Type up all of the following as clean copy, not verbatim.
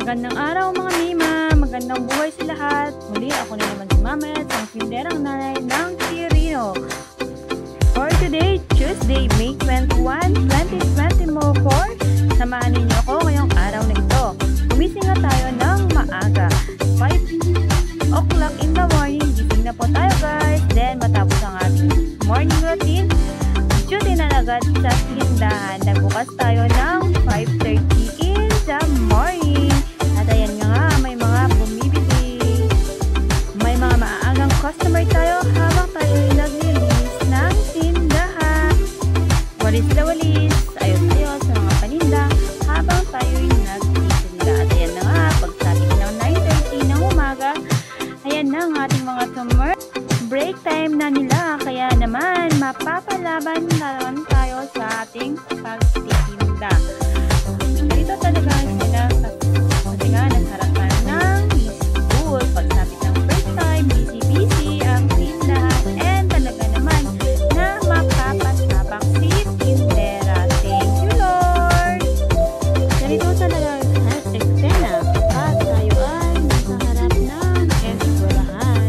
Magandang araw mga Mima, magandang buhay sa lahat. Muli ako na naman si Mamet, ang tinderang nanay ng Quirino. For today, Tuesday, May 21, 2024, samahan ninyo ako ngayong araw na ito. Gumising na tayo ng maaga. 5 o'clock in the morning, gising na po tayo guys. Then matapos ang ating morning routine, duty na agad sa tindahan. Nagbukas tayo ng 5:30 in the morning. At ayan nga, may mga bumibili. May mga maaagang customer tayo habang tayo nag-release ng tindahan. Walis na walis, ayos-ayos sa mga paninda habang tayo nagtitinda. At ayan na nga, pagsapit ng 9:30 ng umaga, ayan na ang ating mga summer break time na nila. Kaya naman, mapapalaban na naman tayo sa ating pagtitinda. Dito talaga sila kasi nga nagharapan ng school. Pagsapit ng break time, busy-busy ang tindahan. And talaga naman na mapapasabak si tindera. Thank you Lord! Ganito talaga ang eksena kapag tayo ay nasa harap ng eskwelahan.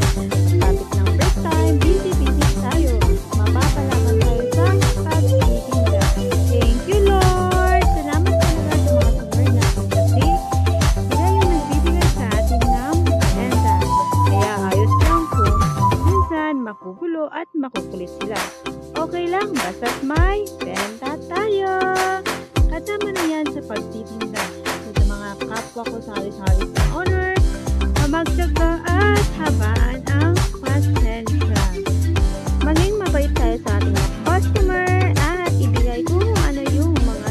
Pagsapit ng break time, busy-busy tayo. Mapapalaban tayo sa pagtitinda. Thank you Lord! Salamat talaga sa mga tuloy natin kasi sila yung nagbibigay sa atin ng benta. Kaya ayos lang kung minsan makugulo at makukulit sila. Okay lang, basta't may benta tayo. Kasama na yan sa pagtitinda. Sa mga kapwa ko sa halis-halis na honor, magtyaga at habaan ang pasensya. Maging mabait tayo sa ating mga customer at ibigay kung ano yung mga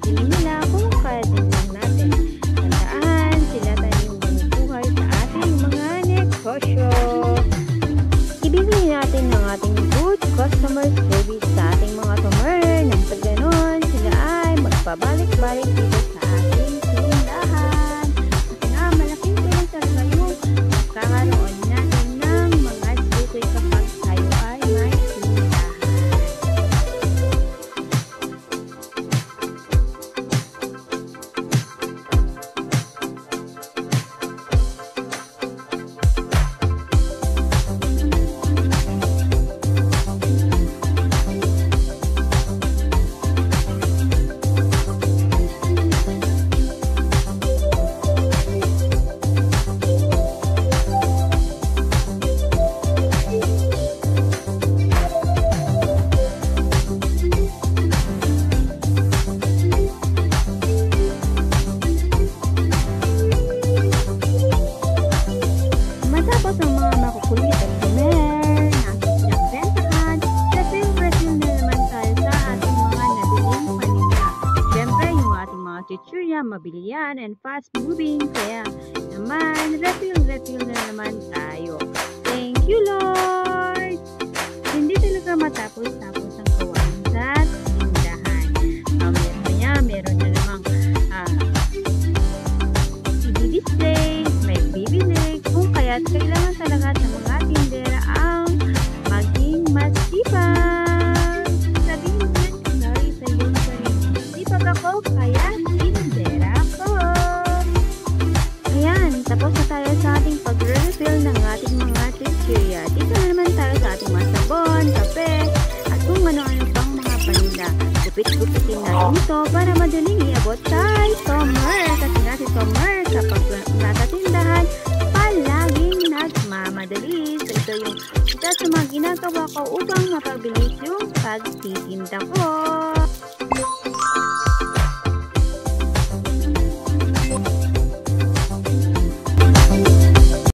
hiling nila kung kaya din lang natin. Tandaan, sila tayo yung bumubuhay sa ating mga negosyo. Ibigay natin ng ating good customer service sa ating mga customer nang sa ganon sila ay magpabalik-balik dito sa ating tindahan. Kasi nga malaking tulong talaga yung kakaroon natin ng mga duty kapag tayo ay may tindahan. Matapos ang mga makukulit at kumer na pinagbentahan, refill na naman tayo sa ating mga nabiling paninda. Siyempre, yung ating mga chichirya, mabilian and fast moving. Kaya naman, refill na naman tayo. Thank you Lord! Hindi talaga matapos-tapos ang kawain sa tindahan. Mamaya meron na namang i-display, may bibili, kung kaya't kailangan talaga sa mga tindera ang maging masipag. Sabihin mo yan, sorry sa iyong sarili. Masipag ako, kaya tindera ko. Ayan, tapos na tayo sa ating pag-refill ng ating mga chichirya. Dito na naman tayo sa ating mga sabon, kape, at kung ano-ano pang mga paninda. Gupit-gupitin natin ito para madaling iabot kay Tomer. Kasi nga si Tomer kapag nasa tindahan, palaging nagmamadali. So ito yung isa sa mga ginagawa ko upang mapabilis yung pagtitinda ko.